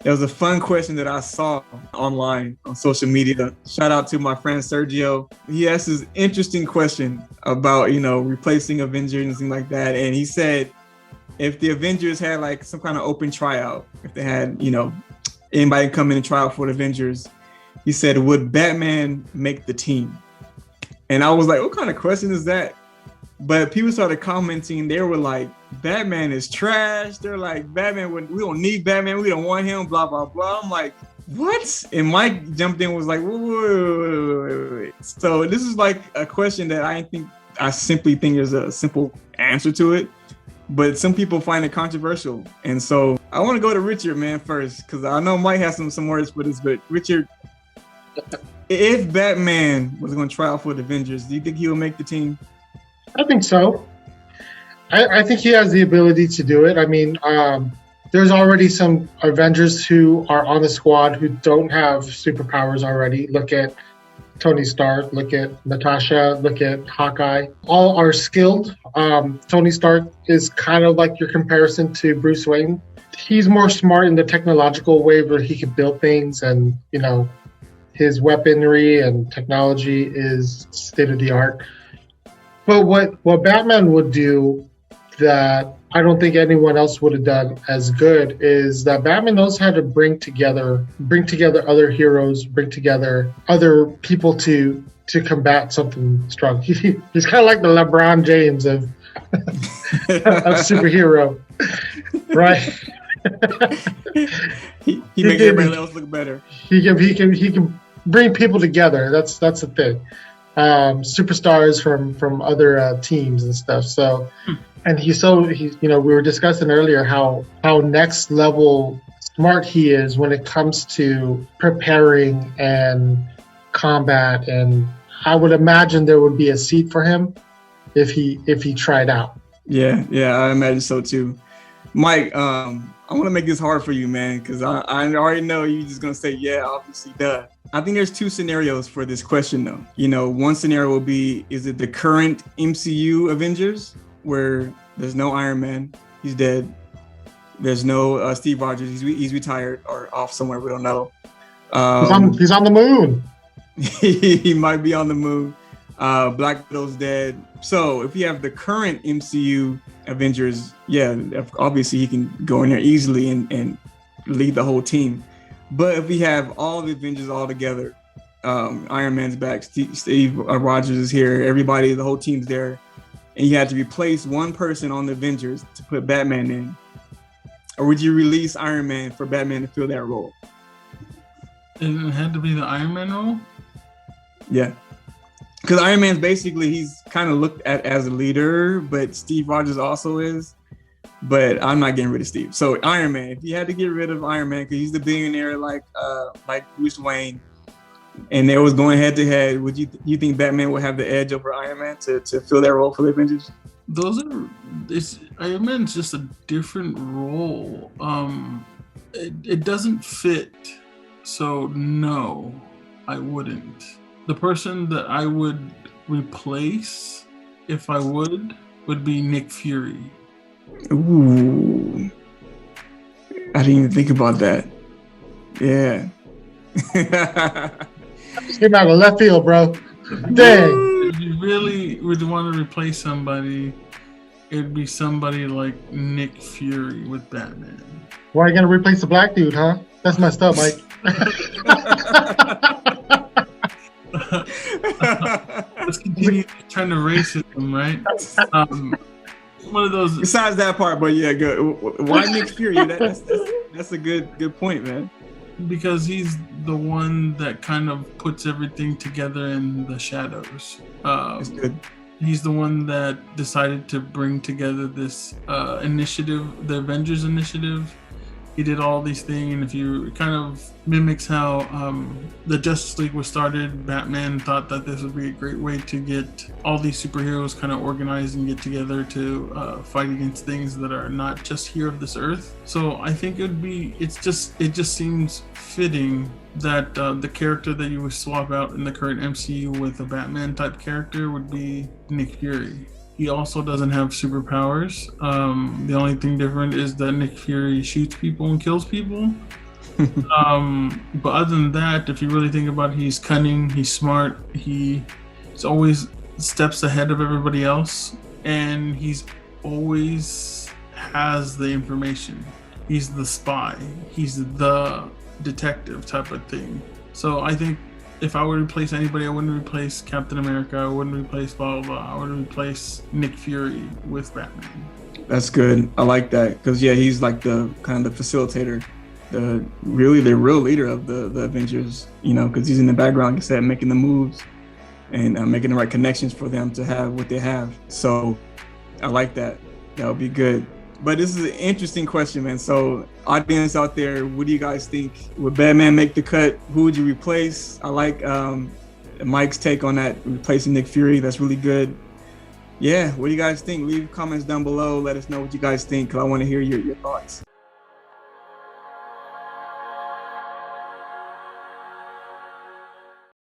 It was a fun question that I saw online on social media. Shout out to my friend Sergio. He asked this interesting question about, replacing Avengers and things like that. And he said, if the Avengers had like some kind of open tryout, if they had, anybody come in and try out for the Avengers, he said, would Batman make the team? And I was like, what kind of question is that? But people started commenting. They were like, Batman is trash. They're like, Batman, we don't need Batman. We don't want him, blah, blah, blah. I'm like, what? And Mike jumped in and was like, wait. So this is like a question that I simply think there's a simple answer to it. But some people find it controversial. And so I want to go to Richard, man, first, because I know Mike has some words for this. But Richard, if Batman was going to try out for the Avengers, do you think he will make the team? I think so. I think he has the ability to do it. I mean, there's already some Avengers who are on the squad who don't have superpowers already. Look at Tony Stark, look at Natasha, look at Hawkeye. All are skilled. Tony Stark is kind of like your comparison to Bruce Wayne. He's more smart in the technological way where he can build things, and, his weaponry and technology is state of the art. But what Batman would do that I don't think anyone else would have done as good is that Batman knows how to bring together other heroes, bring together other people to combat something strong. He's kind of like the LeBron James of superhero, right? he makes everybody else look better. He can bring people together. That's the thing. Superstars from other teams and stuff. So, and he's we were discussing earlier how next level smart he is when it comes to preparing and combat. And I would imagine there would be a seat for him if he tried out. Yeah, I imagine so too. Mike, I want to make this hard for you, man, because I already know you're just gonna say, yeah, obviously, duh. I think there's two scenarios for this question, though. One scenario will be, is it the current MCU Avengers, where there's no Iron Man, he's dead. There's no Steve Rogers, he's retired or off somewhere, we don't know. He's on the moon. He might be on the moon. Black Widow's dead. So if you have the current MCU Avengers, yeah, obviously he can go in there easily and lead the whole team. But if we have all the Avengers all together, Iron Man's back, Steve Rogers is here, everybody, the whole team's there, and you had to replace one person on the Avengers to put Batman in, or would you release Iron Man for Batman to fill that role? It had to be the Iron Man role? Yeah. Because Iron Man's basically, he's kind of looked at as a leader, but Steve Rogers also is. But I'm not getting rid of Steve. So Iron Man, if you had to get rid of Iron Man because he's the billionaire like Bruce Wayne, and they was going head to head, would you think Batman would have the edge over Iron Man to fill that role for the Avengers? Iron Man's just a different role. It doesn't fit. So no, I wouldn't. The person that I would replace, if I would be Nick Fury. Ooh, I didn't even think about that. Yeah. Came out of left field, bro. Dang. If you really would want to replace somebody, it'd be somebody like Nick Fury with Batman. Why are you gonna replace the black dude, huh? That's messed up, Mike. Let's continue trying to racism, right? One of those. Besides that part, but yeah, good. Why Nick Fury? That's a good point, man. Because he's the one that kind of puts everything together in the shadows. That's good. He's the one that decided to bring together this initiative, the Avengers initiative. He did all these things, and if you kind of mimics how the Justice League was started, Batman thought that this would be a great way to get all these superheroes kind of organized and get together to fight against things that are not just here of this earth. So I think it just seems fitting that the character that you would swap out in the current MCU with a Batman type character would be Nick Fury. He also doesn't have superpowers. The only thing different is that Nick Fury shoots people and kills people. But other than that, if you really think about it, he's cunning, he's smart, he's always steps ahead of everybody else, and he's always has the information. He's the spy, he's the detective type of thing. So I think if I were to replace anybody, I wouldn't replace Captain America, I wouldn't replace blah blah blah, I would replace Nick Fury with Batman. That's good. I like that because yeah, he's like the kind of the facilitator, the real leader of the Avengers. You know, because he's in the background, like you said, making the moves and making the right connections for them to have what they have. So I like that. That would be good. But this is an interesting question, man. So audience out there, what do you guys think? Would Batman make the cut? Who would you replace? I like Mike's take on that, replacing Nick Fury. That's really good. Yeah, what do you guys think? Leave comments down below. Let us know what you guys think, because I want to hear your thoughts.